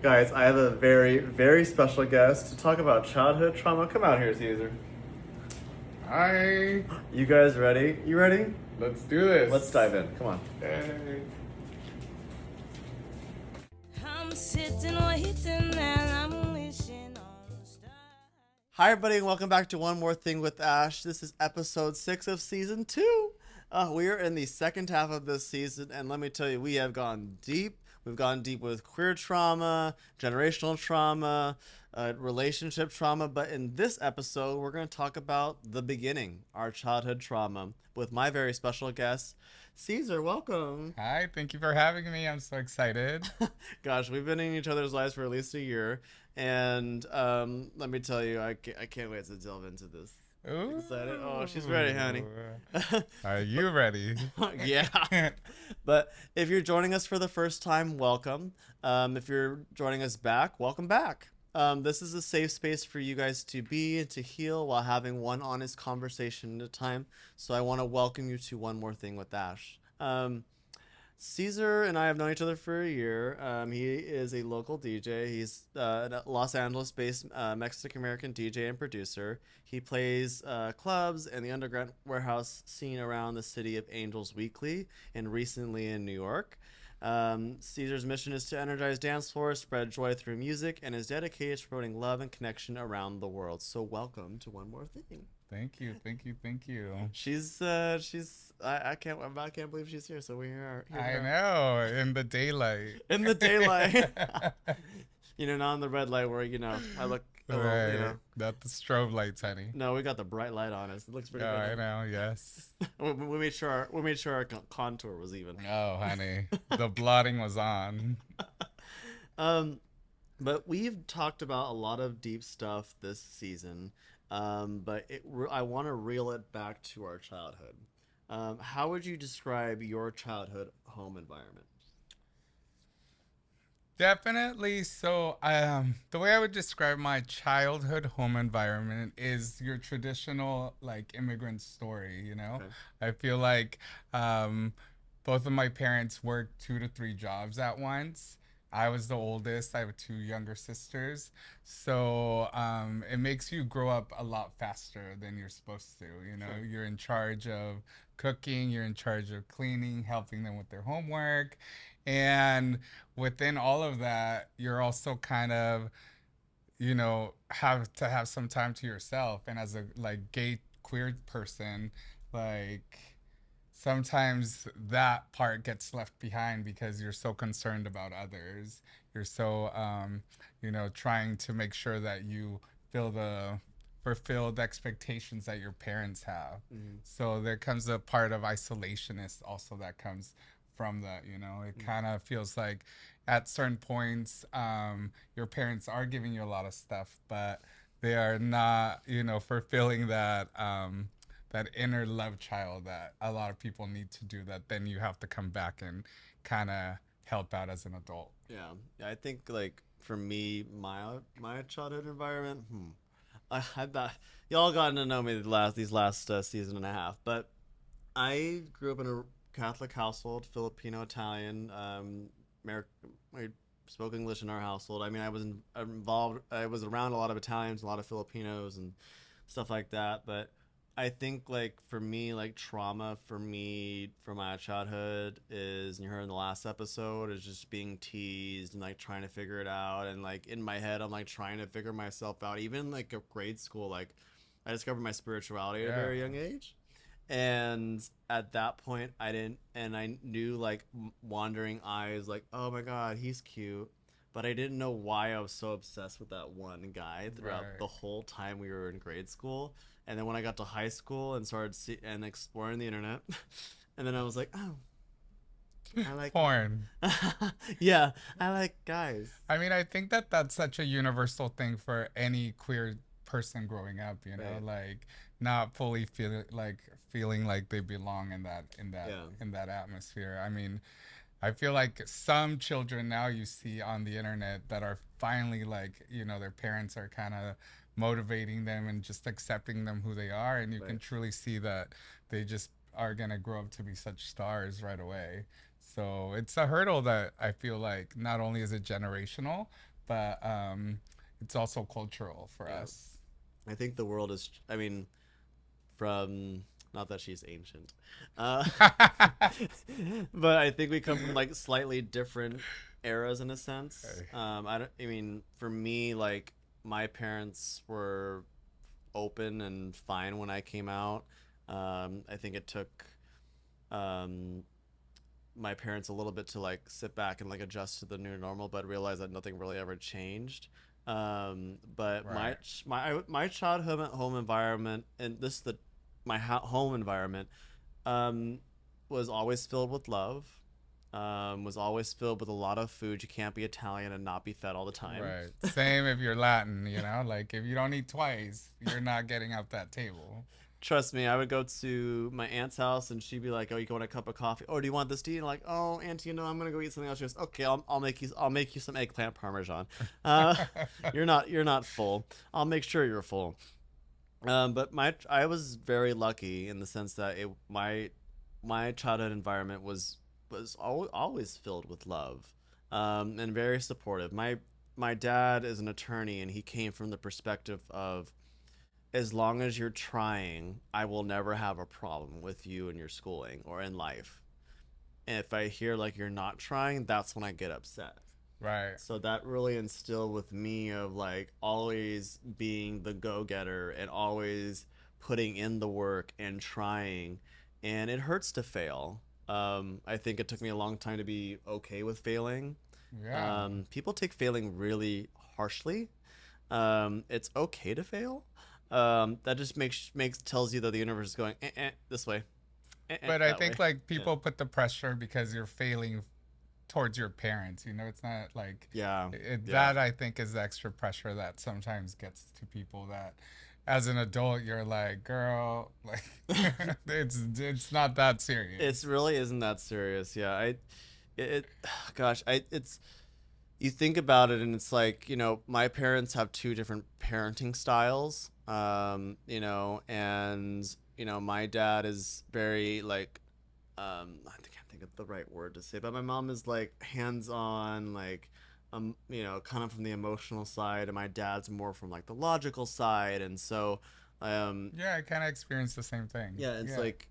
Guys, I have a very, very special guest to talk about childhood trauma. Come out here, Cesar. Hi, You guys ready? You ready? let's do this. Let's dive in. Come on. Hey. I'm sitting waiting and I'm wishing on a star. Hi, everybody, and welcome back to One More Thing with Ash. This is episode 6 of season 2. We are in the second half of this season, and let me tell you, we have gone deep. We've gone deep with queer trauma, generational trauma, relationship trauma. But in this episode, we're going to talk about the beginning, our childhood trauma, with my very special guest, Cesar. Welcome. Hi, thank you for having me. I'm so excited. Gosh, we've been in each other's lives for at least a year. And let me tell you, I can't wait to delve into this. Ooh. Excited? Oh, she's ready, honey. Are you ready? Yeah. But if you're joining us for the first time, welcome. If you're joining us back, welcome back. This is a safe space for you guys to be and to heal while having one honest conversation at a time. So I want to welcome you to One More Thing with Ash. Cesar and I have known each other for a year. He is a local DJ. He's a Los Angeles-based Mexican-American DJ and producer. He plays clubs and the underground warehouse scene around the city of Angels weekly and recently in New York. Cesar's mission is to energize dance floors, spread joy through music, and is dedicated to promoting love and connection around the world. So welcome to One More Thing. Thank you. She's I can't believe she's here. So we're here. I know, in the daylight. In the daylight. Not in the red light where I look. Right. Not the strobe lights, honey. No, we got the bright light on us. It looks pretty Oh, good. I know, yes. we made sure our contour was even. Oh, honey. The blotting was on. But we've talked about a lot of deep stuff this season. But I want to reel it back to our childhood. How would you describe your childhood home environment? Definitely. So, the way I would describe my childhood home environment is your traditional, like, immigrant story, you know? Okay. I feel like both of my parents worked 2 to 3 jobs at once. I was the oldest. I have 2 younger sisters. So, it makes you grow up a lot faster than you're supposed to, you know? Sure. You're in charge of cooking, you're in charge of cleaning, helping them with their homework. And within all of that, you're also kind of, have to have some time to yourself. And as a like gay queer person, like sometimes that part gets left behind because you're so concerned about others. You're so, trying to make sure that you fulfill the expectations that your parents have. Mm-hmm. So there comes a part of isolationist also that comes from that. It kind of feels like at certain points your parents are giving you a lot of stuff, but they are not fulfilling that inner love child that a lot of people need to do, that then you have to come back and kind of help out as an adult. Yeah, I think like for me, my childhood environment. I bet y'all gotten to know me these last season and a half, but I grew up in a Catholic household, Filipino Italian. We spoke English in our household. I mean, I was involved. I was around a lot of Italians, a lot of Filipinos, and stuff like that. But I think like for me, like trauma for me from my childhood is, and you heard in the last episode, is just being teased and like trying to figure it out. And like in my head, I'm like trying to figure myself out. Even like at grade school, like I discovered my spirituality at a very young age. And at that point I knew like wandering eyes, like, oh my god, he's cute, but I didn't know why I was so obsessed with that one guy throughout Right. the whole time we were in grade school. And then when I got to high school and started and exploring the internet, and then I was like, oh, I like Porn. yeah, I like guys. I mean, I think that that's such a universal thing for any queer person growing up, Right. like not fully feeling like they belong in that Yeah. in that atmosphere. I mean, I feel like some children now you see on the internet that are finally like, their parents are kind of motivating them and just accepting them who they are, and you can Right. truly see that they just are going to grow up to be such stars right away. So it's a hurdle that I feel like not only is it generational, but it's also cultural for Yeah. us. I think the world is, I mean, from, not that she's ancient, uh, but I think we come from like slightly different eras in a sense. I don't, I mean, for me, like my parents were open and fine when I came out. I think it took um, my parents a little bit to like sit back and like adjust to the new normal, but realize that nothing really ever changed. But Right. my childhood home environment, and this is the my home environment, um, was always filled with love. Was always filled with a lot of food. You can't be Italian and not be fed all the time. Right. Same if you're Latin, you know, like if you don't eat twice, you're not getting up that table. Trust me, I would go to my aunt's house and she'd be like, "Oh, you want a cup of coffee? Oh, do you want this tea?" And like, "Oh, auntie, I'm gonna go eat something else." She goes, "Okay, I'll make you some eggplant parmesan. Uh, you're not full. I'll make sure you're full." But I was very lucky in the sense that my childhood environment was always filled with love, and very supportive. My dad is an attorney, and he came from the perspective of, as long as you're trying, I will never have a problem with you in your schooling or in life. And if I hear like you're not trying, that's when I get upset. Right. So that really instilled with me of like always being the go-getter and always putting in the work and trying. And it hurts to fail. I think it took me a long time to be okay with failing. Yeah. People take failing really harshly. It's okay to fail. That just makes tells you that the universe is going this way, But I that think way. like Yeah, people put the pressure because you're failing towards your parents. You know, it's not like yeah, yeah. that. I think is the extra pressure that sometimes gets to people. That as an adult, you're like, girl, like it's not that It serious. really isn't that serious. Yeah, it gosh, it's you think about it and it's like, my parents have two different parenting styles. And my dad is very like I can't think of the right word to say, but my mom is like hands on, like kind of from the emotional side, and my dad's more from like the logical side, and so um Yeah, I kind of experienced the same thing. yeah, it's Yeah, like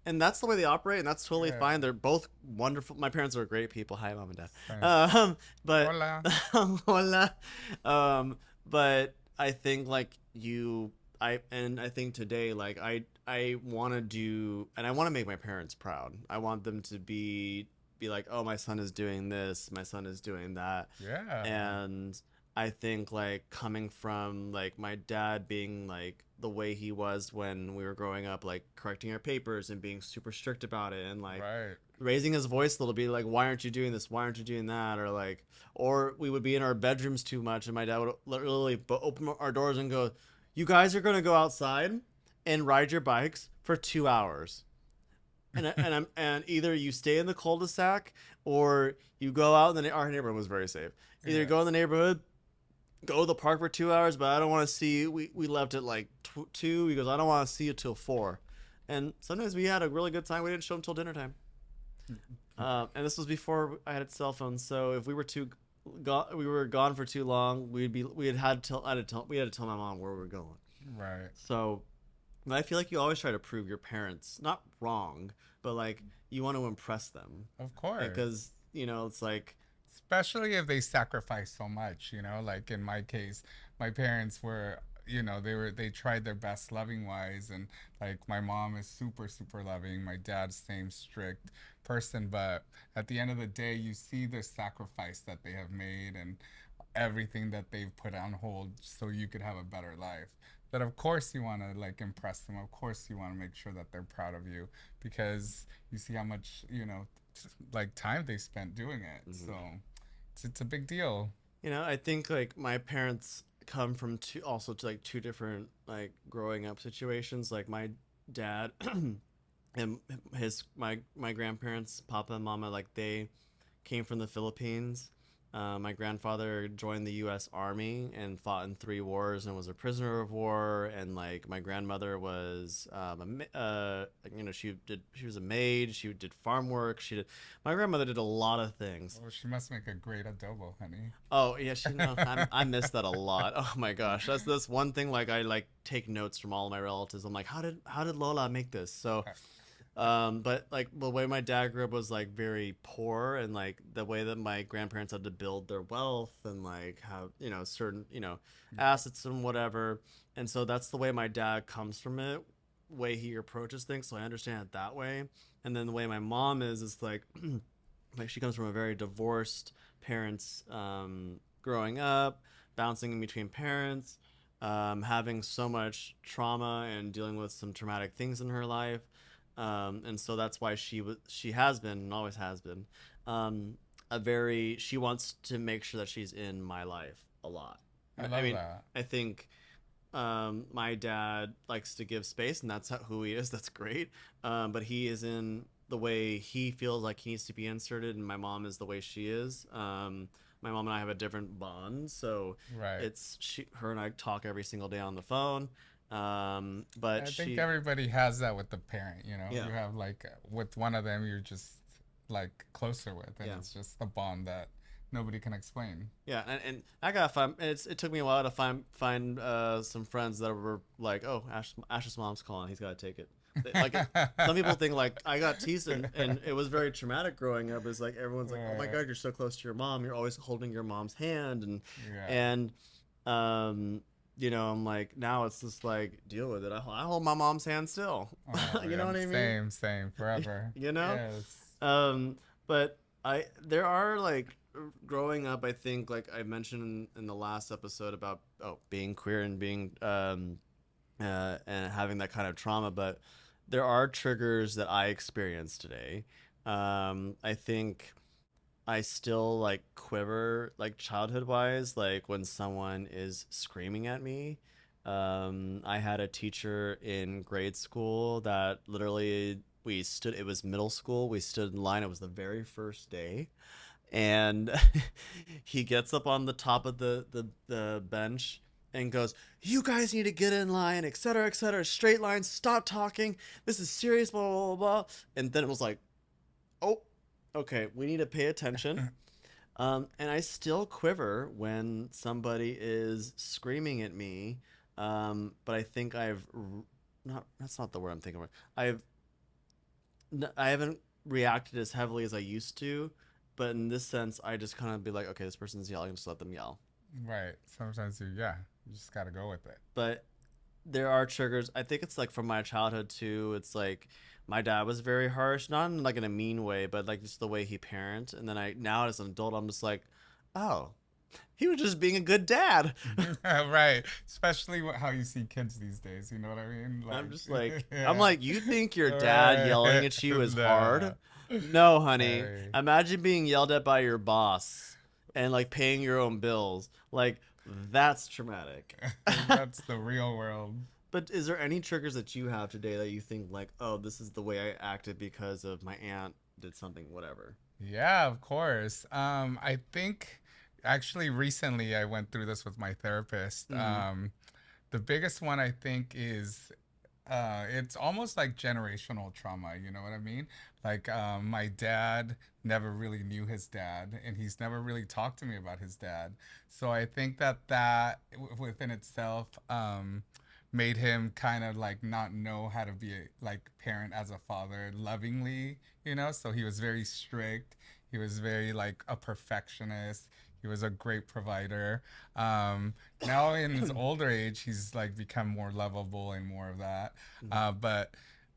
and that's the way they operate, and that's totally yeah. fine. They're both wonderful. My parents are great people. Hi, mom and dad. Same. But Hola. hola. But I think like I think today like I want to do, and I want to make my parents proud. I want them to be like, oh, my son is doing this, my son is doing that, Yeah. and I think like coming from like my dad being like the way he was when we were growing up, like correcting our papers and being super strict about it, and like Right. raising his voice a little bit, like, why aren't you doing this, why aren't you doing that, or like, or we would be in our bedrooms too much and my dad would literally open our doors and go, you guys are going to go outside and ride your bikes for 2 hours, and either you stay in the cul-de-sac or you go out in our neighborhood was very safe. Either Yeah. go in the neighborhood, go to the park for 2 hours, but I don't want to see you. We left at like two. He goes, I don't want to see you till 4. And sometimes we had a really good time. We didn't show him till dinner time. And this was before I had cell phones. So if we were gone for too long, we had to tell, I had to tell, we had to tell my mom where we were going. Right. So I feel like you always try to prove your parents not wrong, but like you want to impress them Of course. because it's like Especially if they sacrifice so much, you know, like in my case, my parents were, you know, they tried their best loving wise, and like my mom is super super loving, my dad's same strict person, but at the end of the day you see the sacrifice that they have made and everything that they've put on hold so you could have a better life. That of course you want to like impress them, of course you want to make sure that they're proud of you because you see how much, you know, like time they spent doing it. mhm. So it's a big deal. I think like my parents come from two different like growing up situations. Like my dad and my grandparents, Papa and Mama, like they came from the Philippines. My grandfather joined the U.S. Army and fought in 3 wars and was a prisoner of war. And like my grandmother was, she was a maid. She did farm work. My grandmother did a lot of things. Oh, she must make a great adobo, honey. Oh yeah, she no, I miss that a lot. Oh my gosh, that's one thing. Like I like take notes from all of my relatives. I'm like, how did Lola make this? So but like the way my dad grew up was like very poor, and like the way that my grandparents had to build their wealth and like have certain assets and whatever. And so that's the way my dad comes from it, way he approaches things. So I understand it that way. And then the way my mom is like like she comes from a very divorced parents, growing up, bouncing in between parents, having so much trauma and dealing with some traumatic things in her life. And so that's why she has been and always has been, a very she wants to make sure that she's in my life a lot. I I love mean, that. I think my dad likes to give space, and that's who he is. That's great. But he is in the way he feels like he needs to be inserted, and my mom is the way she is. My mom and I have a different bond, so Right. her and I talk every single day on the phone. But I think she, everybody has that with the parent, you know. yeah, You have like with one of them you're just like closer with, and yeah. it's just a bond that nobody can explain. Yeah, and I gotta find. It took me a while to find some friends that were like, oh, Ash's mom's calling. He's got to take it. Like some people think like I got teased, and it was very traumatic growing up. It's like everyone's like, oh my god, you're so close to your mom. You're always holding your mom's hand, Yeah. and um I'm like, now it's just like deal with it. I hold my mom's hand still. Oh You know yeah. what I mean? Same forever. you know Yes. but there are like growing up, I think, like I mentioned in the last episode about being queer and being and having that kind of trauma, but there are triggers that I experience today. I think I still like quiver, like childhood wise, like when someone is screaming at me. I had a teacher in grade school that literally it was middle school. We stood in line. It was the very first day. And he gets up on the top of the bench and goes, "You guys need to get in line, etc., etc. Straight lines, stop talking. This is serious, blah, blah, blah, blah." And then it was like, oh, okay, we need to pay attention. And I still quiver when somebody is screaming at me. But I think not, that's not the word I'm thinking of. I haven't reacted as heavily as I used to, but in this sense, I just kind of be like, okay, this person's yelling, just let them yell. Right. Sometimes you just gotta go with it. But there are triggers. I think it's like from my childhood too. It's like my dad was very harsh, not in like in a mean way, but like just the way he parent. And then now as an adult, I'm just like, oh, he was just being a good dad. Right. Especially how you see kids these days. You know what I mean? I'm Like, just like, I'm yeah. like, you think your dad yelling Right. at you is Nah. hard? No, honey. Right. Imagine being yelled at by your boss and like paying your own bills. Like, that's traumatic. That's the real world. But is there any triggers that you have today that you think like, oh, this is the way I acted because of my aunt did something, whatever? Yeah, of course. I think actually recently I went through this with my therapist. Mm-hmm. The biggest one I think is it's almost like generational trauma, you know what I mean? Like my dad never really knew his dad, and he's never really talked to me about his dad. So I think within itself made him kind of like not know how to be a like parent as a father lovingly, you know? So he was very strict. He was very like a perfectionist. He was a great provider. Um, Now in his older age, he's like become more lovable and more of that. But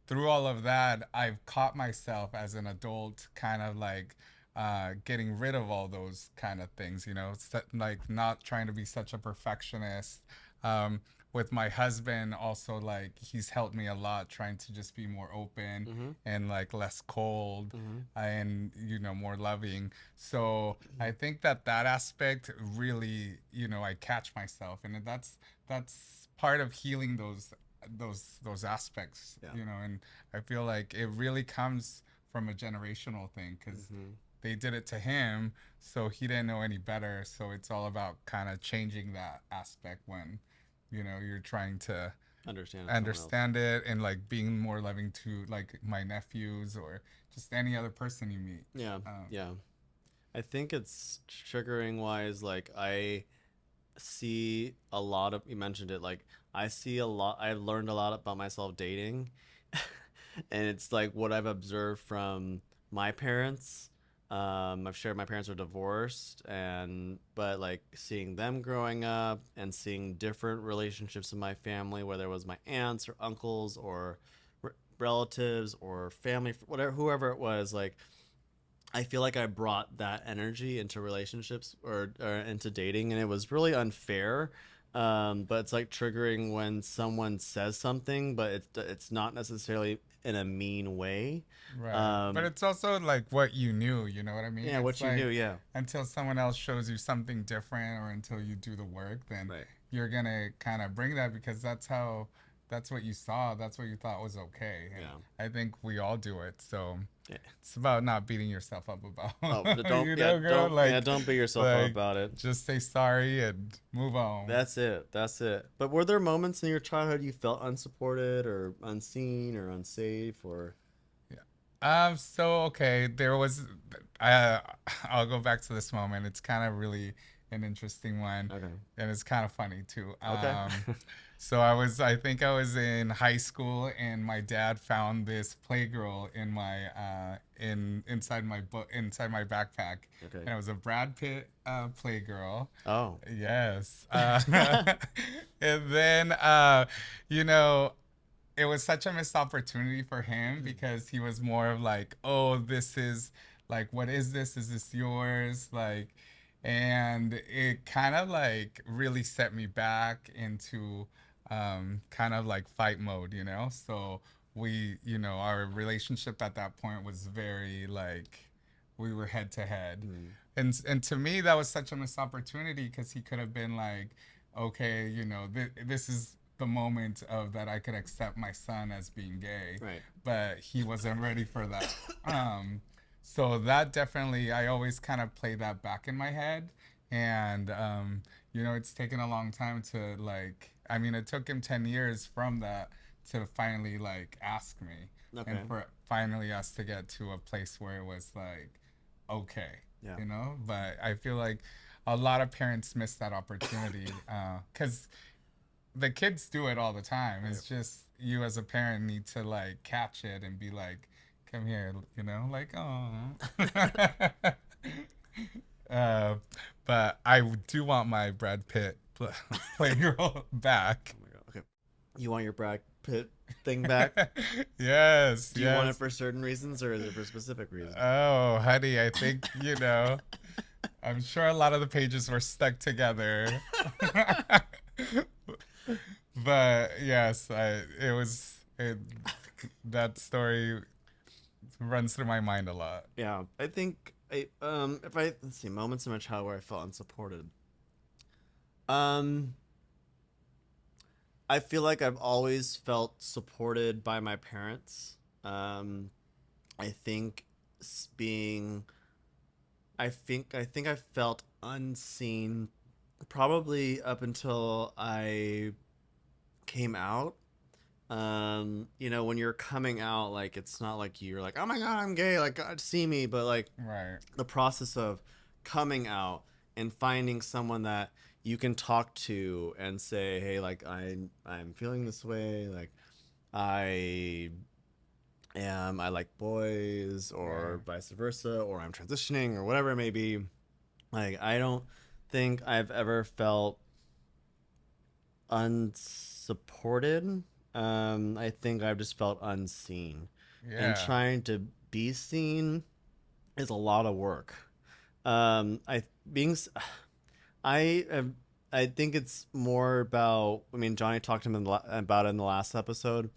through all of that, I've caught myself as an adult kind of like getting rid of all those kind of things, you know, like not trying to be such a perfectionist. Um, with my husband, also like he's helped me a lot trying to just be more open Mm-hmm. and like less cold Mm-hmm. and more loving. So I think that aspect really, I catch myself, and that's part of healing those aspects, Yeah. and I feel like it really comes from a generational thing because Mm-hmm. they did it to him, so he didn't know any better. So it's all about kind of changing that aspect when, you're trying to Understand someone else. understand it and like being more loving to like my nephews or just any other person you meet. Yeah, Um, yeah. I think it's triggering wise. Like I see a lot of, you mentioned it, like I see a lot, I've learned a lot about myself dating. And it's like what I've observed from my parents. I've shared my parents are divorced, and but like seeing them growing up and seeing different relationships in my family, whether it was my aunts or uncles or relatives or family, whatever, whoever it was, like I feel like I brought that energy into relationships or into dating, and it was really unfair. But it's like triggering when someone says something, but it's not necessarily in a mean way. right. But Um, it's also like what you knew, you know what I mean? yeah, It's what you knew, like yeah, until someone else shows you something different or until you do the work, then right, you're gonna kind of bring that because that's what you saw, that's what you thought was okay. And yeah, I think we all do it. So yeah. it's about not beating yourself up Oh, about, don't, yeah, girl, don't beat yourself up like about it. just say sorry and move on. That's it. That's it. But were there moments in your childhood you felt unsupported or unseen or unsafe or? Yeah. So okay, there was uh I'll go back to this moment. It's kind of really an interesting one Okay. and it's kind of funny too. Okay. So I think I was in high school and my dad found this playgirl in my in inside my book inside my backpack Okay. and it was a Brad Pitt playgirl. Oh. Yes. And then you know it was such a missed opportunity for him because he was more of like, oh, this is like, what is this? Is this yours? Like, and it kind of like really set me back into kind of like fight mode, you know? So our relationship at that point was very like, we were head to head. Mm. And to me, that was such a missed opportunity because he could have been like, okay, this is the moment of that I could accept my son as being gay, Right. but he wasn't ready for that. So that definitely, I always kind of play that back in my head, and it's taken a long time to like. I mean, it took him 10 years from that to finally like ask me, and Okay. for finally us to get to a place where it was like, okay, Yeah. But I feel like a lot of parents miss that opportunity because the kids do it all the time. Right. It's just you as a parent need to like catch it and be like, "Come here," like oh. uh, but I do want my Brad Pitt playgirl back. Oh my god. Okay. You want your Brad Pitt thing back? Yes, Do you want it yes. for certain reasons or is it for specific reasons? Oh, honey, I think I'm sure a lot of the pages were stuck together. But yes, that story runs through my mind a lot. Yeah. I think if I let's see moments in my childhood where I felt unsupported. Um I feel like I've always felt supported by my parents. Um I think being I think I felt unseen probably up until I came out. When you're coming out, like it's not like you're like, oh my god, I'm gay, like God see me, but like Right. the process of coming out and finding someone that you can talk to and say, hey, like I'm feeling this way, like I I like boys Right. or vice versa, or I'm transitioning or whatever it may be. Like I don't think I've ever felt unsupported. I think I've just felt unseen, and Yeah. trying to be seen is a lot of work. I being I have, I think it's more about. I mean, Johnny talked to him about it in the last episode.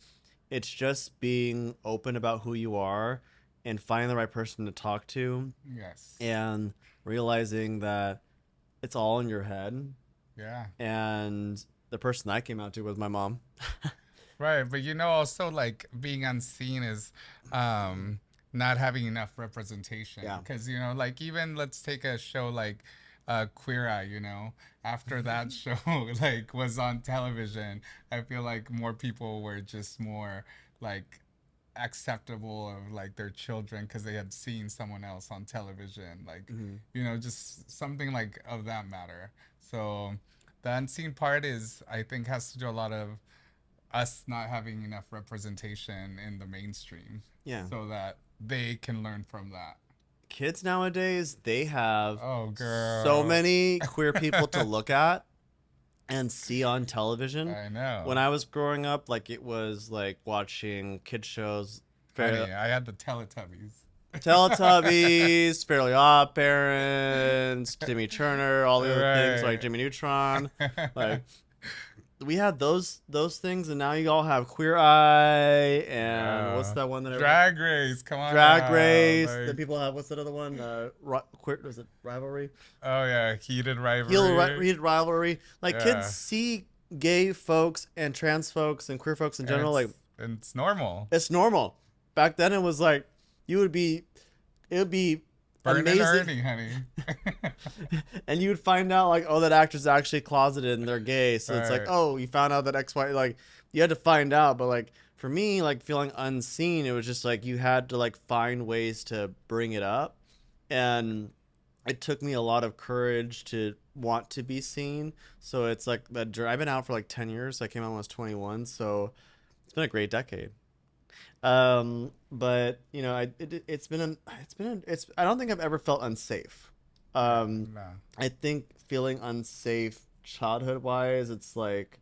It's just being open about who you are and finding the right person to talk to, Yes. and realizing that it's all in your head. Yeah. And the person I came out to was my mom. Right, but also like being unseen is not having enough representation. Yeah. Because, like, even let's take a show like Queer Eye, after that show like was on television, I feel like more people were just more like acceptable of like their children because they had seen someone else on television, like, Hmm. just something like of that matter. So the unseen part is, I think, has to do a lot of us not having enough representation in the mainstream Yeah. so that they can learn from that. Kids nowadays, they have Oh, so girl. many queer people to look at and see on television. I When know. I was growing up, like it was like watching kid shows, fair, Honey, I had the Teletubbies. Teletubbies, Fairly Odd Parents, Timmy Turner, all the other things like Right. Jimmy Neutron. Like we had those things, and now you all have Queer Eye and what's Yeah. that one that everyone Drag Race, come on Drag now. Race. Then Like, people have what's that other one? Queer was it Rivalry? oh yeah, heated rivalry. Heated Rivalry. Like kids Yeah. see gay folks and trans folks and queer folks in And general. Like it's normal. it's normal. Back then, it was like you would be, it would be Burn and amazing, Ernie, honey. and you would find out like, oh, that actor's actually closeted and they're gay. So it's like, Right. oh, you found out that X Y. Like you had to find out, but like for me, like feeling unseen, it was just like you had to like find ways to bring it up, and it took me a lot of courage to want to be seen. So it's like that. I've been out for like 10 years. I came out when I was 21, so it's been a great decade. But it's I don't think I've ever felt unsafe. Yeah. Um, No. I think feeling unsafe childhood wise, it's like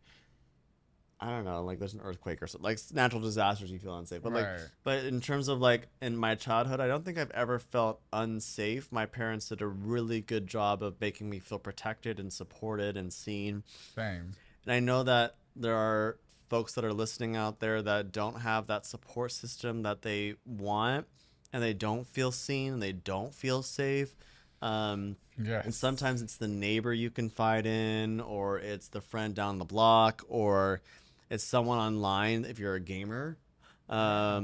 I don't know, like there's an earthquake or something, like natural disasters, you feel unsafe. Right. But in terms of like in my childhood, I don't think I've ever felt unsafe. My parents did a really good job of making me feel protected and supported and seen. Same. And I know that there are folks that are listening out there that don't have that support system that they want, and they don't feel seen and they don't feel safe. And Yes. sometimes it's the neighbor you confide in, or it's the friend down the block, or it's someone online if you're a gamer. Yeah.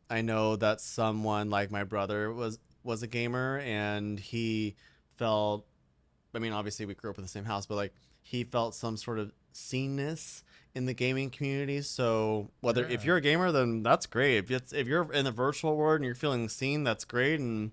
I know that someone like my brother was a gamer, and he felt, I mean, obviously we grew up in the same house, but like he felt some sort of seenness in the gaming community. So whether if Yeah. you're a gamer, then that's great. If you're in the virtual world and you're feeling seen, that's great, and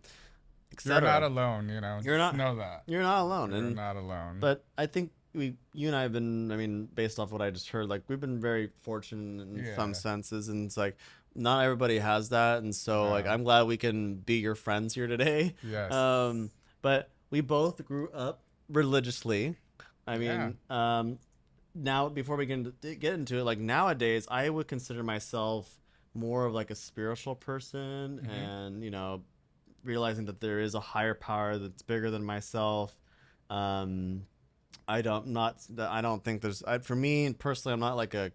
You're not etc. alone, You're Just not know that. you're not alone. You're And not alone. but I think you and I have been, I mean, based off what I just heard, like we've been very fortunate in some Yeah. senses, and it's like not everybody has that, and so like No. I'm glad we can be your friends here today. Yes. Um, but we both grew up religiously. I Yeah. mean, now before we get into it, like nowadays, I would consider myself more of like a spiritual person, Hmm. and realizing that there is a higher power that's bigger than myself. Um, I don't think for me personally, I'm not like a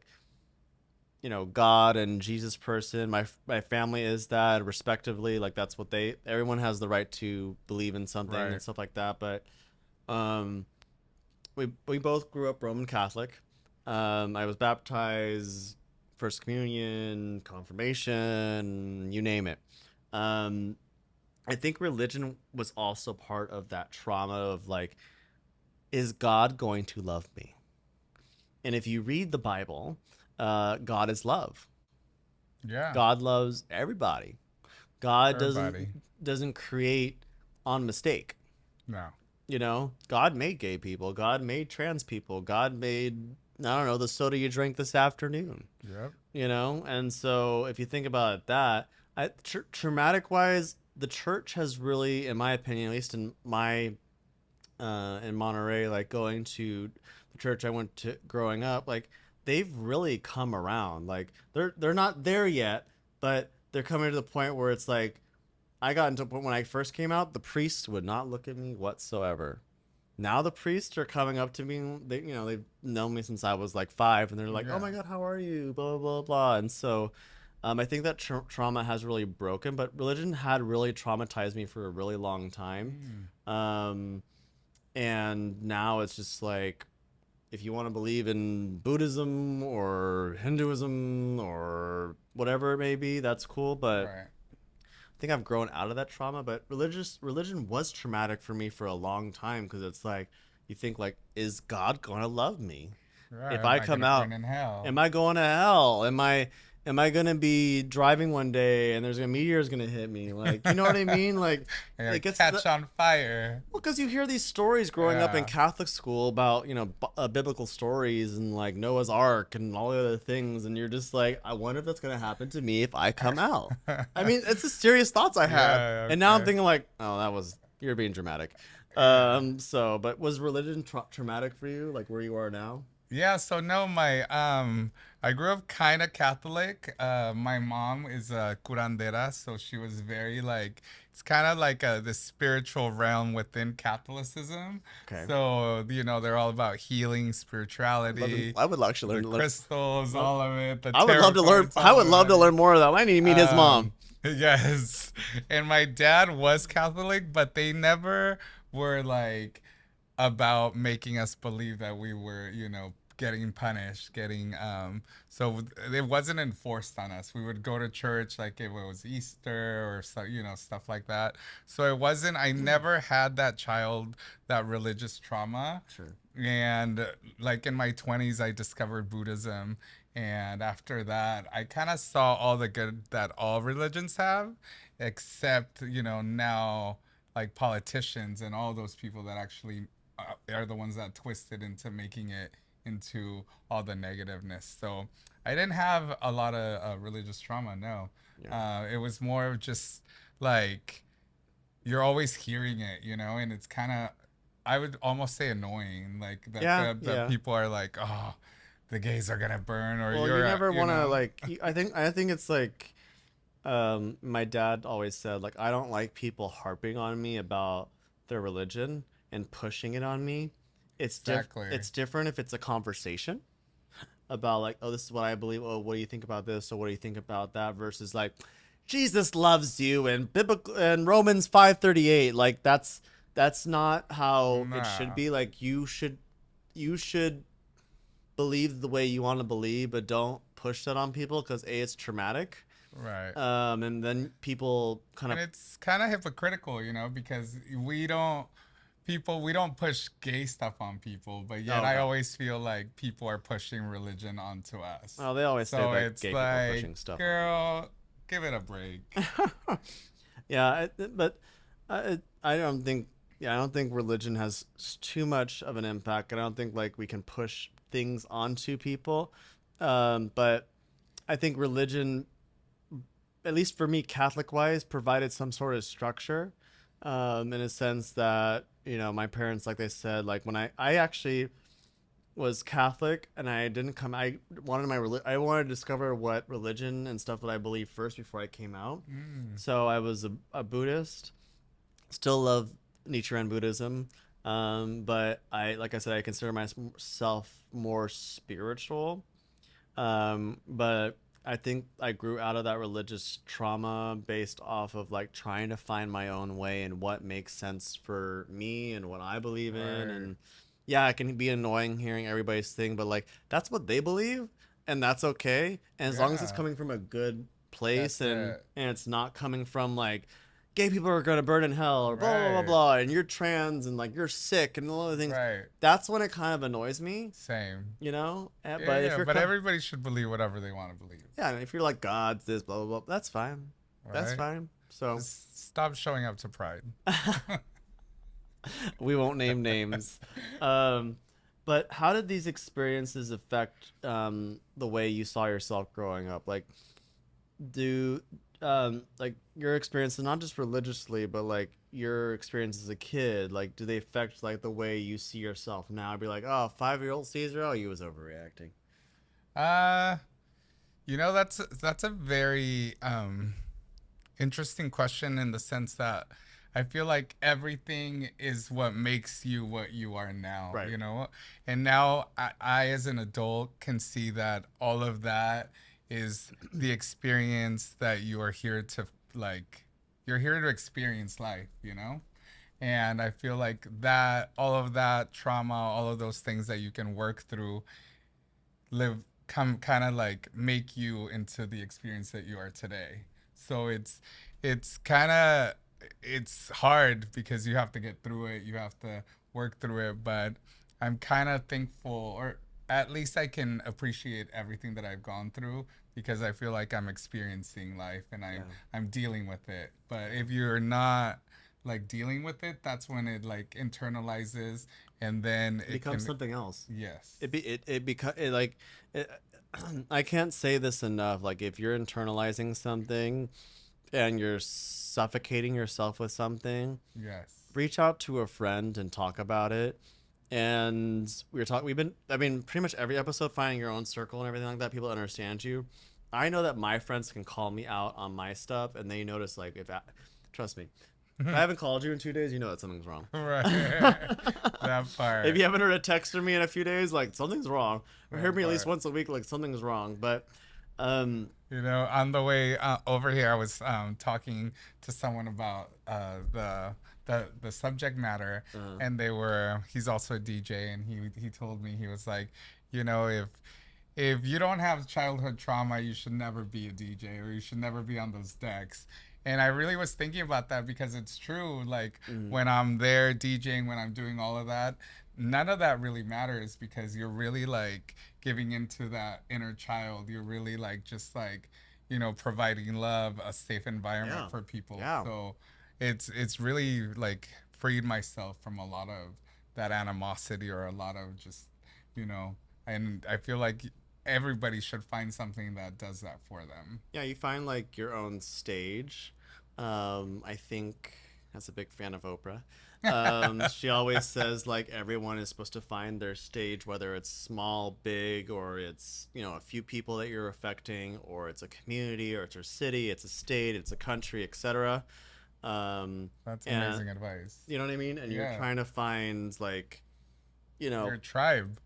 God and Jesus person. My family is that, respectively. Like that's what everyone has the right to believe in something and Right. stuff like that. But um, we both grew up Roman Catholic. I was baptized, First Communion, confirmation, you name it. Um, I think religion was also part of that trauma of like, is God going to love me? And if you read the Bible, God is love. Yeah. God loves everybody. God Everybody. doesn't create on mistake. No. God made gay people. God made trans people. God made, I don't know, the soda you drank this afternoon. Yep. And so if you think about that, traumatic wise, the church has really, in my opinion, at least in Monterey, like going to the church I went to growing up, like they've really come around. Like they're not there yet, but they're coming to the point where it's like I got into a point when I first came out, the priests would not look at me whatsoever. Now the priests are coming up to me. They've known me since I was like 5, and they're like, "Oh Yeah. my God, how are you?" Blah blah blah. And so, I think that trauma has really broken, but religion had really traumatized me for a really long time. Mm. Um, and now it's just like, if you want to believe in Buddhism or Hinduism or whatever it may be, that's cool. But Right. think I've grown out of that trauma, but religion was traumatic for me for a long time because it's like you think like, is God gonna love me Right. if Am I I come gonna burn out? in hell? Am I going to hell? Am I gonna be driving one day and there's a meteor's gonna hit me? Like, you know what I mean? Like, I gotta it gets to the catch on fire. well, because you hear these stories growing up in Yeah. Catholic school about, biblical stories and like Noah's Ark and all the other things, and you're just like, I wonder if that's gonna happen to me if I come out. I mean, it's the serious thoughts I had, Yeah. and now I'm Okay. thinking like, oh, you're being dramatic. Yeah. But was religion traumatic for you, like where you are now? Yeah, so no, my I grew up kind of Catholic. My mom is a curandera, so she was very like it's kind of like the spiritual realm within Catholicism. Okay, So, they're all about healing, I'd love to. spirituality, I would actually the learn. crystals, all of it, the I would love tarot to learn. cards, I all would of love to that. learn more of that. I need to meet his mom. Yes. And my dad was Catholic, but they never were like about making us believe that we were, getting punished, so it wasn't enforced on us. We would go to church like if it was Easter or so, stuff like that. So it wasn't I never had that religious trauma. Sure. And like in my 20s I discovered Buddhism, and after that I kind of saw all the good that all religions have, except now like politicians and all those people that actually are the ones that twisted into making it into all the negativeness. So I didn't have a lot of religious trauma. No, Yeah. it was more of just like you're always hearing it, and it's kind of, I would almost say annoying, like that Yeah. that Yeah. people are like, oh, the gays are gonna burn, or Well, you you're, never want to like. I think it's like, my dad always said like, I don't like people harping on me about their religion and pushing it on me. exactly. It's different if it's a conversation about like, oh, this is what I believe. Oh, what do you think about this? Or what do you think about that? Versus like, Jesus loves you and biblical and Romans 5:38. Like that's not how it should Nah, be. Like you should believe the way you want to believe, but don't push that on people because it's traumatic. right. And then people kind And of it's kind of hypocritical, because we don't push gay stuff on people, but yet oh I god, always feel like people are pushing religion onto us. oh they always say So that it's gay people are like, pushing stuff on girl, give it a break. people. Yeah, but I don't think I don't think religion has too much of an impact. I don't think like we can push things onto people. But I think religion, at least for me, Catholic wise, provided some sort of structure, in a sense that my parents, like they said, like when I actually was Catholic and I didn't come, I wanted to discover what religion and stuff that I believe first before I came out. Mm, So I was a Buddhist. Still love Nichiren Buddhism, but like I said, I consider myself more spiritual. But I think I grew out of that religious trauma based off of like trying to find my own way and what makes sense for me and what I believe in. right. And yeah, it can be annoying hearing everybody's thing, but like that's what they believe, and that's okay. And as long as it's Yeah, coming from a good place, that's and it. it's not coming from like gay people are gonna burn in hell or blah blah blah Right, blah, and you're trans and like you're sick and all the things. right. That's when it kind of annoys me, Same. Yeah, But if yeah, you're but everybody should believe whatever they want to believe, yeah, if you're like God's this, blah blah blah, that's fine. That's right? fine. So Just stop showing up to Pride. we won't name names. Um, but how did these experiences affect the way you saw yourself growing up? Like, do like your experiences, not just religiously, but like your experience as a kid, like do they affect like the way you see yourself now? I'd be like, oh, 5-year-old Cesar, oh, he was overreacting. Uh, that's a very interesting question, in the sense that I feel like everything is what makes you what you are now, Right. And now I as an adult can see that all of that is the experience that you are here to, like, you're here to experience life. And I feel like that all of that trauma, all of those things that you can work through, live come kind of like make you into the experience that you are today. So it's kind of it's hard because you have to get through it. You have to work through it, but I'm kind of thankful, or at least I can appreciate everything that I've gone through because I feel like I'm experiencing life and I'm Yeah. I'm dealing with it. But Yeah. if you're not like dealing with it, that's when it like internalizes and then It it becomes can something else. yes. It becomes it, like it, I can't say this enough. Like if you're internalizing something and you're suffocating yourself with something, Yes. reach out to a friend and talk about it. And we've been, I mean, pretty much every episode, finding your own circle and everything like that, people understand you. I know that my friends can call me out on my stuff, and they notice, like, trust me, if I haven't called you in 2 days, you know that something's wrong. Right. That If part. you haven't heard a text from me in a few days, like, something's wrong. Or heard That me at least part. once a week, like, something's wrong. But, um, You know, on the way over here, I was talking to someone about the subject matter, uh, and they were. He's also a DJ, and he told me he was like, you know, if you don't have childhood trauma, you should never be a DJ or you should never be on those decks. And I really was thinking about that because it's true. Like mm, when I'm there DJing, when I'm doing all of that, none of that really matters because you're really like giving into that inner child. You're really like just like, you know, providing love, a safe environment yeah, for people. yeah. So it's really like freed myself from a lot of that animosity or a lot of just, you know, and I feel like everybody should find something that does that for them. Yeah, you find like your own stage. I think as a big fan of Oprah, she always says like everyone is supposed to find their stage, whether it's small, big, or it's a few people that you're affecting, or it's a community, or it's a city, it's a state, it's a country, etc. That's And amazing advice. you know what I mean. And you're Yeah, trying to find like you your know tribe.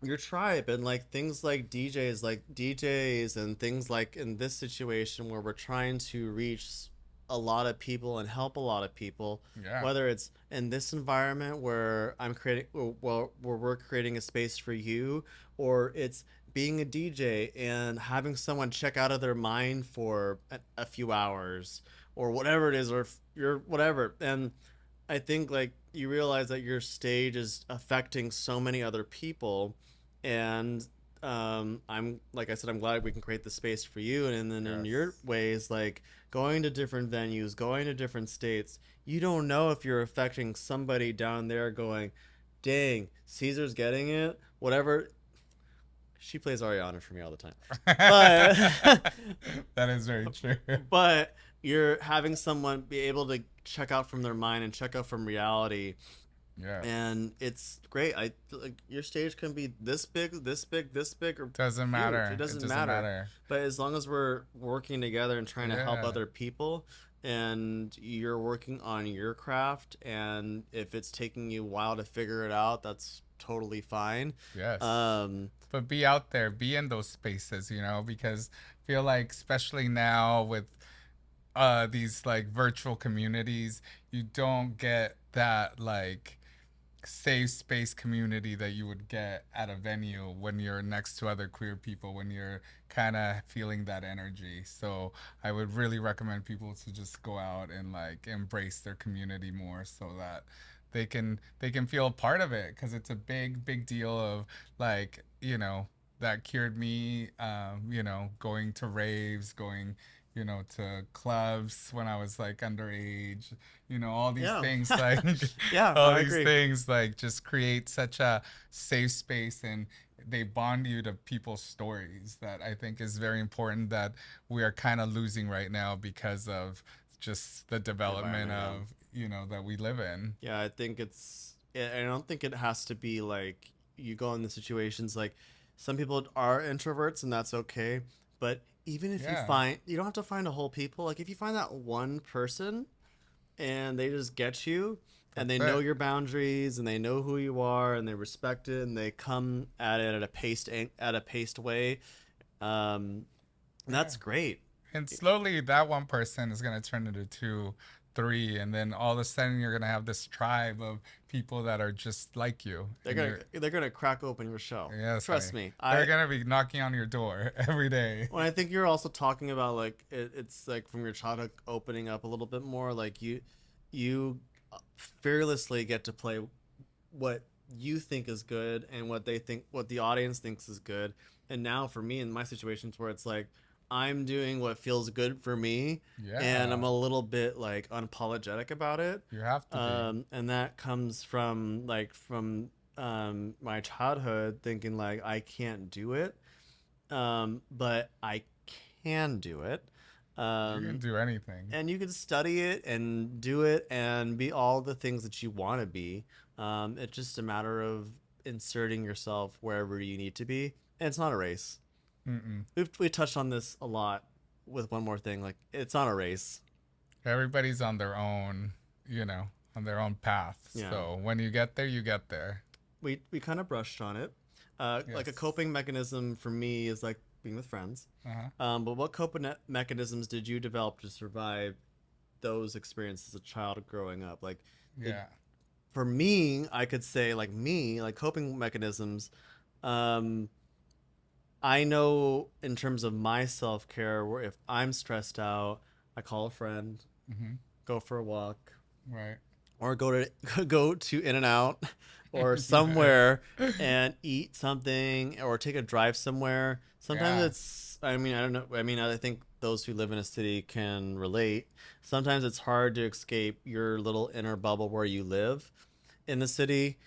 your tribe and like things like DJs and things like in this situation where we're trying to reach a lot of people and help a lot of people, Yeah. whether it's in this environment where I'm creating well where we're creating a space for you, or it's being a DJ and having someone check out of their mind for a few hours or whatever it is, or you're whatever. And I think like you realize that your stage is affecting so many other people, and I'm like I said, I'm glad we can create the space for you. And then in your Yes. ways, like going to different venues, going to different states, you don't know if you're affecting somebody down there going, "Dang, Caesar's getting it." Whatever. She plays Ariana for me all the time, but That is very true. but you're having someone be able to check out from their mind and check out from reality, Yes. and it's great. I like your stage can be this big, this big, this big, or Doesn't huge. It matter. It doesn't doesn't matter. matter. But as long as we're working together and trying to help Yeah. other people, and you're working on your craft, and if it's taking you a while to figure it out, that's totally fine. Yes. Um, But be out there, be in those spaces, you know, because I feel like especially now with these like virtual communities, you don't get that like safe space community that you would get at a venue when you're next to other queer people, when you're kind of feeling that energy. So I would really recommend people to just go out and like embrace their community more so that they can feel a part of it because it's a big deal of like, you know, that cured me, you know, going to raves, going, you know, to clubs when I was like underage, you know, all these yeah, things like yeah, all I these agree. things like just create such a safe space and they bond you to people's stories that I think is very important that we are kind of losing right now because of just the The development environment, yeah. of, you know, that we live in. Yeah, I think I don't think it has to be like you go in the situations like some people are introverts and that's okay. But even if Yeah, you don't have to find a whole people. Like if you find that one person and they just get you and that's they know it. your boundaries and they know who you are and they respect it and they come at it at a paced way, Yeah. that's great. And slowly that one person is going to turn into two, 3, and then all of a sudden you're gonna have this tribe of people that are just like you, They're and gonna you're they're gonna crack open your shell. yes, Trust honey. me. They're I gonna be knocking on your door every day. when I think you're also talking about like it's like from your childhood opening up a little bit more. Like you fearlessly get to play what you think is good and what the audience thinks is good. And now for me in my situations where it's like I'm doing what feels good for me and I'm Yeah, a little bit like unapologetic about it. you have to be. And that comes from my childhood thinking like I can't do it, but I can do it. You can Um, do anything. and you can study it and do it and be all the things that you want to be. It's just a matter of inserting yourself wherever you need to be. And it's not a race. Mm-mm. We touched on this a lot with one more thing. Like, it's not a race. Everybody's on their own, you know, on their own path. Yeah. So when you get there, you get there. We kind of brushed on it. Like a Yes. coping mechanism for me is like being with friends. Uh-huh. But what coping mechanisms did you develop to survive those experiences as a child growing up? Like, did, Yeah. for me, I could say like coping mechanisms. Um, I know in terms of my self care, where if I'm stressed out, I call a friend, Mm-hmm. go for a walk, Right. or go to go to In and Out or somewhere and eat something or take a drive somewhere. Sometimes Yeah. it's I mean, I don't know. I mean, I think those who live in a city can relate. Sometimes it's hard to escape your little inner bubble where you live in the city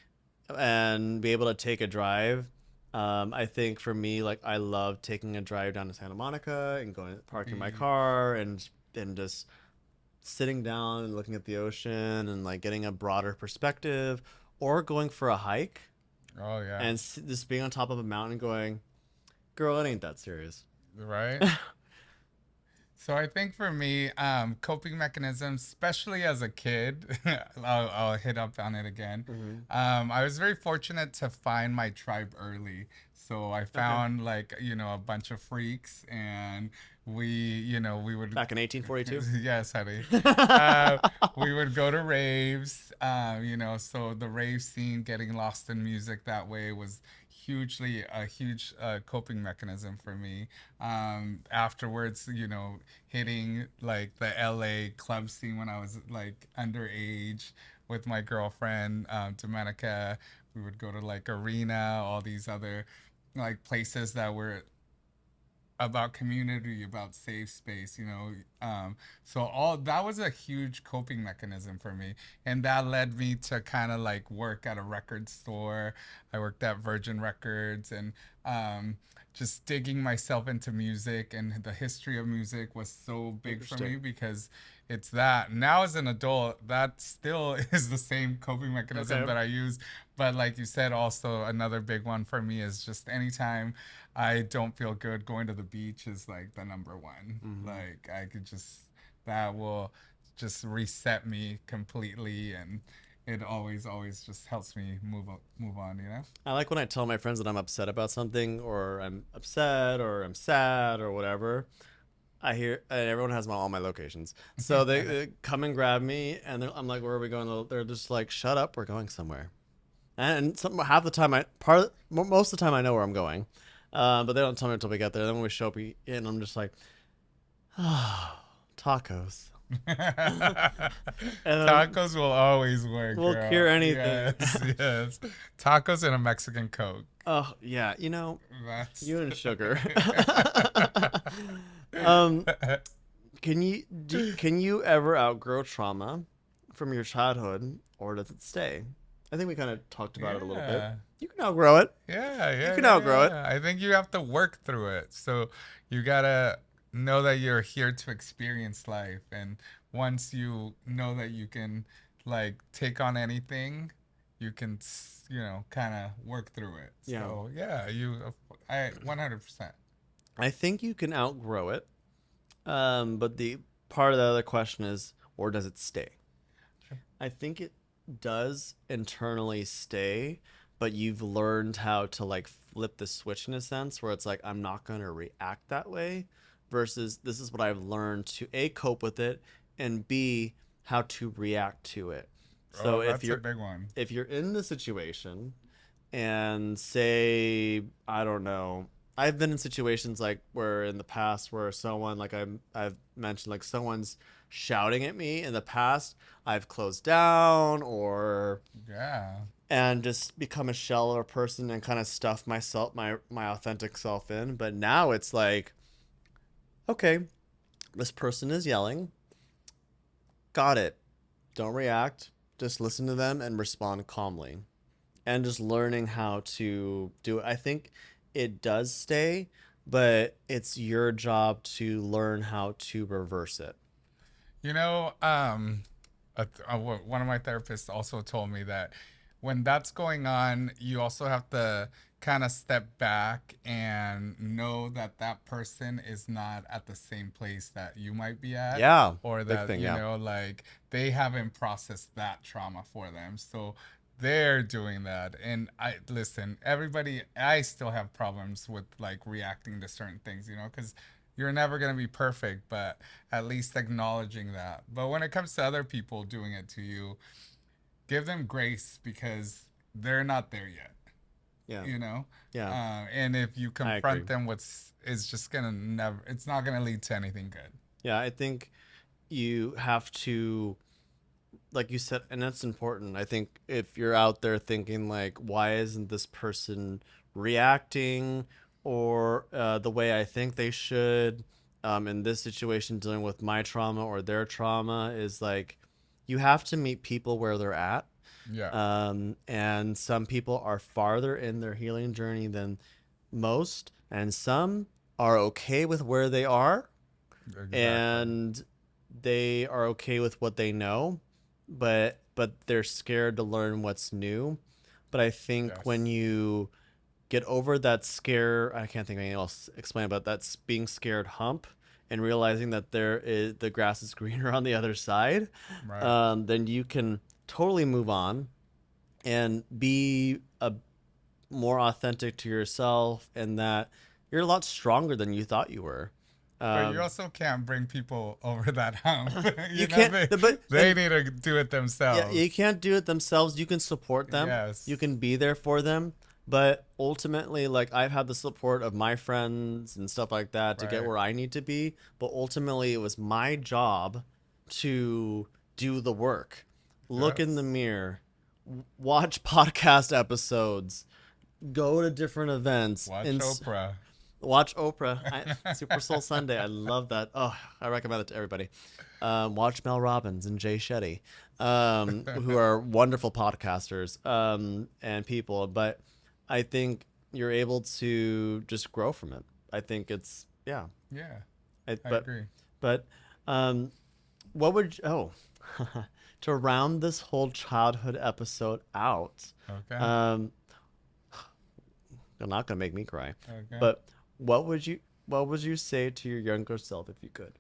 and be able to take a drive. I think for me, like I love taking a drive down to Santa Monica and going parking my Beach. car and just sitting down and looking at the ocean and like getting a broader perspective, or going for a hike Oh yeah. and just being on top of a mountain going, girl, it ain't that serious. Right. So I think for me, coping mechanisms, especially as a kid, I'll hit up on it again. Mm-hmm. I was very fortunate to find my tribe early. So I Okay. found like, you know, a bunch of freaks, and we would, Back in 1842. yes, honey. Uh, we would go to raves, so the rave scene, getting lost in music that way was hugely a huge coping mechanism for me. Afterwards, hitting like the LA club scene when I was like underage with my girlfriend, Domenica. We would go to like Arena, all these other like places that were about community, about safe space, so all that was a huge coping mechanism for me, and that led me to kind of like work at a record store. I worked at Virgin Records, and just digging myself into music, and the history of music was so big for Interesting. me because it's that now as an adult that still is the same coping mechanism Okay. that I use. But like you said, also another big one for me is just anytime I don't feel good, going to the beach is like the number one. Mm-hmm. Like I could just that will just reset me completely, and it always just helps me move on, you know? I like when I tell my friends that I'm upset about something, or I'm upset, or I'm sad, or whatever. I hear and everyone has all my locations, so they come and grab me, and I'm like, "Where are we going?" They're just like, "Shut up, we're going somewhere." And half the time, most of the time, I know where I'm going, but they don't tell me until we get there. Then when we show up, and I'm just like, "Oh, tacos," and Tacos will always work, we'll girl. cure anything. Yes, yes. Tacos and a Mexican Coke. Oh yeah, That's you and sugar. um, can you ever outgrow trauma from your childhood, or does it stay? I think we kind of talked about it a little bit. yeah. You can outgrow it. Yeah, You yeah, can yeah, outgrow it. yeah. I think you have to work through it. So you gotta know that you're here to experience life, and once you know that you can like take on anything, you can kind of work through it. Yeah, So yeah, I 100%. I think you can outgrow it. But the part of the other question is, or does it stay? Sure. I think it does internally stay, but you've learned how to like flip the switch in a sense where it's like I'm not going to react that way versus this is what I've learned to A, cope with it, and B, how to react to it. So Oh, that's a big one. if you're in the situation and say, I don't know, I've been in situations like where in the past where someone, like I've mentioned, like someone's shouting at me in the past, I've closed down or Yeah. and just become a shell of a person and kind of stuff myself, my authentic self in. But now it's like, okay, this person is yelling, got it, don't react, just listen to them and respond calmly, and just learning how to do it. I think it does stay, but it's your job to learn how to reverse it. You know, one of my therapists also told me that when that's going on, you also have to kind of step back and know that that person is not at the same place that you might be at, Yeah, or big that, thing. Yeah, like they haven't processed that trauma for them. So they're doing that. And I listen, everybody, I still have problems with like reacting to certain things, because you're never going to be perfect, but at least acknowledging that. But when it comes to other people doing it to you, give them grace because they're not there yet, yeah, you know? yeah. And if you I agree. confront them, it's just gonna never, it's not gonna lead to anything good. Yeah, I think you have to, like you said, and that's important. I think if you're out there thinking like, why isn't this person reacting or the way I think they should, in this situation, dealing with my trauma or their trauma, is like, you have to meet people where they're at. Yeah, And some people are farther in their healing journey than most, and some are okay with where they are exactly. and they are okay with what they know, but they're scared to learn what's new. But I think when Yes. you get over that scare, I can't think of anything else to explain, but that's being scared hump and realizing that there is the grass is greener on the other side, Right. then you can totally move on and be a more authentic to yourself, and that you're a lot stronger than you thought you were. But you Um, also can't bring people over that hump. you can't, but They and need to do it yeah, themselves. you can't do it themselves. You can support them. You Yes. can be there for them. But ultimately, like I've had the support of my friends and stuff like that to get Right. where I need to be. But ultimately, it was my job to do the work. Look in the Yes. mirror, watch podcast episodes, go to different events, Watch and Oprah. watch Oprah. Super Soul Sunday. I love that. Oh, I recommend it to everybody. Watch Mel Robbins and Jay Shetty, who are wonderful podcasters and people. But I think you're able to just grow from it. I think it's yeah. Yeah, I, I but agree. but um, what would to round this whole childhood episode out? Okay. Um, You're not gonna make me cry. Okay. But what would you say to your younger self if you could?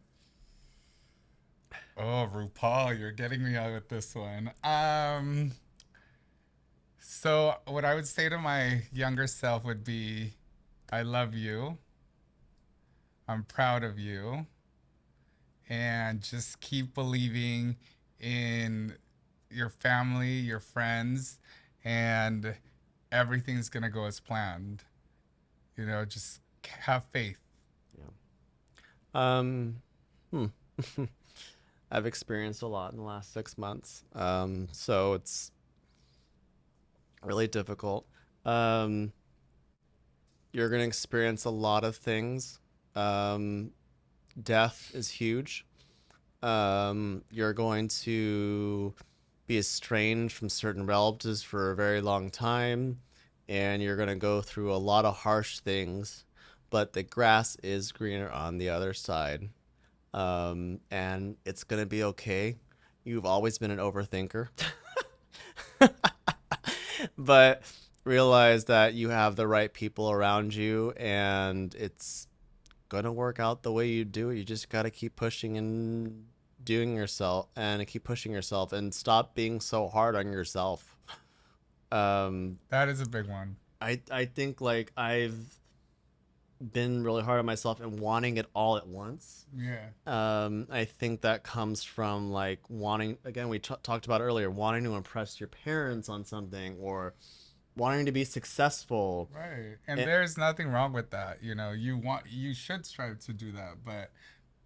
Oh, RuPaul, you're getting me out with this one. So what I would say to my younger self would be, I love you. I'm proud of you, and just keep believing in your family, your friends, and everything's gonna go as planned. Just have faith. Yeah. Um, hmm. I've experienced a lot in the last 6 months. So it's really difficult. Um, you're gonna experience a lot of things. Um, Death is huge. You're going to be estranged from certain relatives for a very long time, and you're going to go through a lot of harsh things, but the grass is greener on the other side. And it's going to be okay. You've always been an overthinker, but realize that you have the right people around you, and it's gonna work out the way you do it. You just gotta keep pushing and doing yourself and keep pushing yourself and stop being so hard on yourself. Um, That is a big one. I think like I've been really hard on myself and wanting it all at once. Yeah. I think that comes from like wanting, again, we talked about earlier, wanting to impress your parents on something or wanting to be successful. Right. And It, there's nothing wrong with that. You should strive to do that, but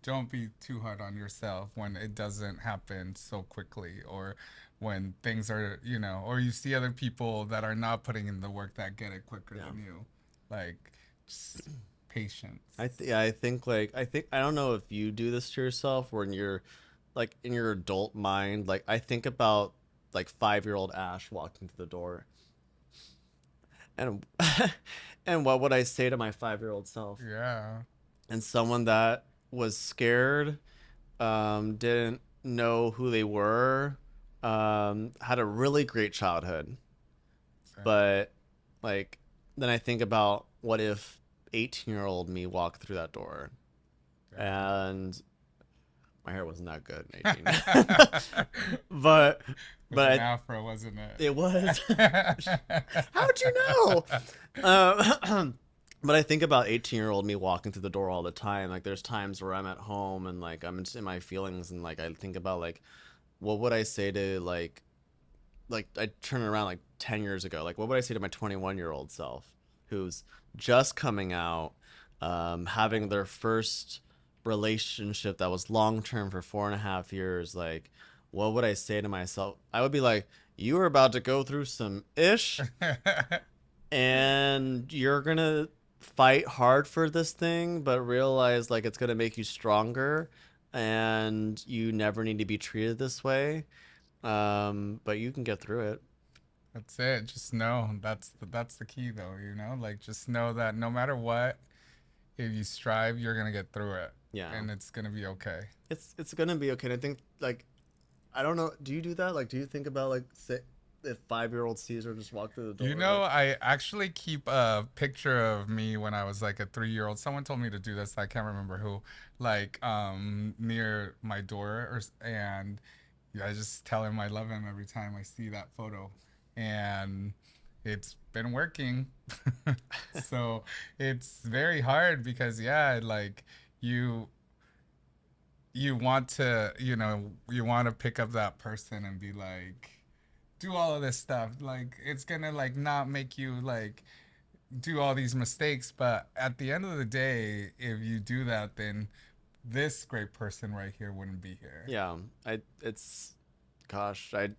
don't be too hard on yourself when it doesn't happen so quickly, or when things are, or you see other people that are not putting in the work that get it quicker yeah. than you. Like, just patience. Yeah, I think I don't know if you do this to yourself or in your like in your adult mind. Like I think about like 5-year-old Ash walking through the door, and and what would I say to my 5-year-old self? Yeah. And someone that was scared, didn't know who they were, had a really great childhood, Same. but like then I think about what if 18-year-old me walked through that door and my hair wasn't that good in 18. but It was but an I, afro, wasn't it was. it? How'd you know? But I think about 18-year-old me walking through the door all the time. Like there's times where I'm at home and like I'm just in my feelings and like I think about like what would I say to like I turn it around like 10 years ago. Like what would I say to my 21-year-old self who's just coming out, having their first relationship that was long term for 4.5 years? Like what would I say to myself? I would be like, you are about to go through some ish and you're gonna fight hard for this thing, but realize like it's gonna make you stronger and you never need to be treated this way. But you can get through it. That's it. Just know that's the key, though. Like, just know that no matter what, if you strive, you're gonna get through it, Yeah. and it's gonna be okay. It's gonna be okay. And I think like I don't know, do you do that? Like do you think about like say if 5-year-old Cesar just walked through the door like I actually keep a picture of me when I was like a 3-year-old. Someone told me to do this. I can't remember who. Like, near my door, and yeah, I just tell him I love him every time I see that photo, and it's been working. So it's very hard because, yeah, like, you you want to pick up that person and be like, do all of this stuff. Like, it's gonna like not make you like do all these mistakes, but at the end of the day, if you do that, then this great person right here wouldn't be here. yeah, I it's gosh, I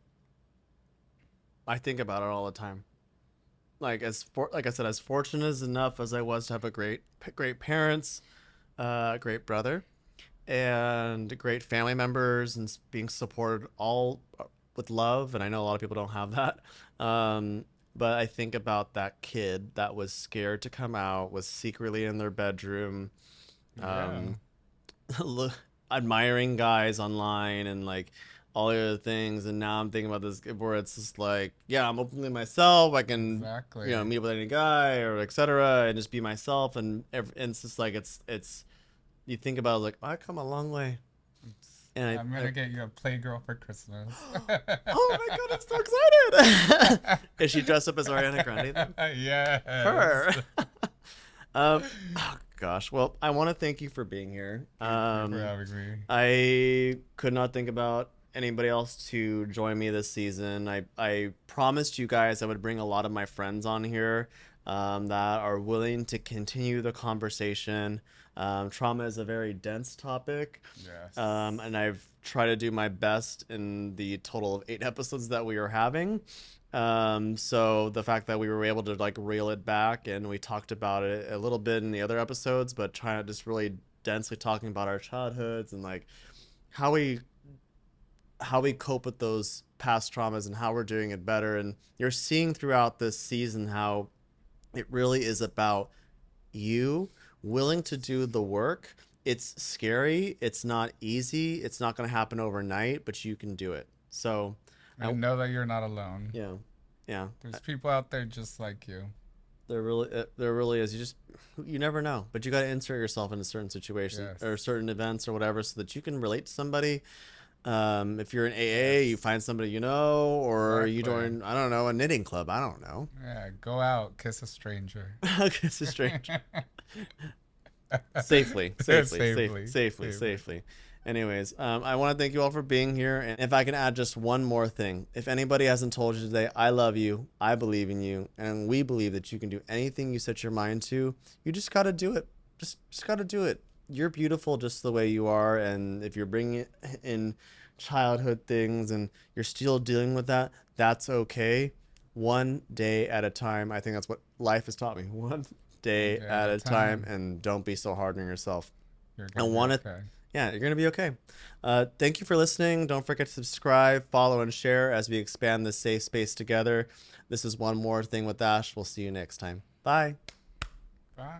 think about it all the time. Like I said, as fortunate as enough as I was to have a great parents, great brother, and great family members, and being supported all with love. And I know a lot of people don't have that. But I think about that kid that was scared to come out, was secretly in their bedroom, Yeah, um, admiring guys online and like all the other things. And now I'm thinking about this where it's just like, yeah, I'm openly myself. I can, exactly. meet with any guy or etc. and just be myself. And it's just like it's you think about it like, oh, I come a long way. And I'm I gonna get you a playgirl for Christmas. oh my god, I'm so excited. Is she dressed up as Ariana Grande then? Yes. Her. Oh gosh. Well, I want to thank you for being here. Thank you for having me. I could not think about anybody else to join me this season. I promised you guys I would bring a lot of my friends on here, that are willing to continue the conversation. Trauma is a very dense topic, Yes. and I've tried to do my best in the total of 8 episodes that we are having. So the fact that we were able to like reel it back and we talked about it a little bit in the other episodes, but trying to just really densely talking about our childhoods and like how we cope with those past traumas and how we're doing it better. And you're seeing throughout this season how it really is about you willing to do the work. It's scary, it's not easy, it's not going to happen overnight, but you can do it. So I And know that you're not alone. yeah. Yeah. There's people out there just like you. There really is. You never know, but you got to insert yourself into certain situations Yes. or certain events or whatever so that you can relate to somebody. If you're in AA, you Yes. find somebody you know, or you Exactly. join, I don't know, a knitting club. I don't know. Yeah, go out, kiss a stranger. It's a strange. Safely, safely, safe, Safely, safely, safely. safely. Anyways, I want to thank you all for being here. And if I can add just one more thing, if anybody hasn't told you today, I love you, I believe in you, and we believe that you can do anything you set your mind to. You just got to do it. Just got to do it. You're beautiful just the way you are. And if you're bringing in childhood things and you're still dealing with that, that's okay. One day at a time. I think that's what life has taught me. One One day day at at a a time, time. and don't be so hard on yourself. You're I gonna be want to, okay. yeah, you're gonna be okay. Thank you for listening. Don't forget to subscribe, follow, and share as we expand this safe space together. This is One More Thing with Ash. We'll see you next time. Bye. Bye.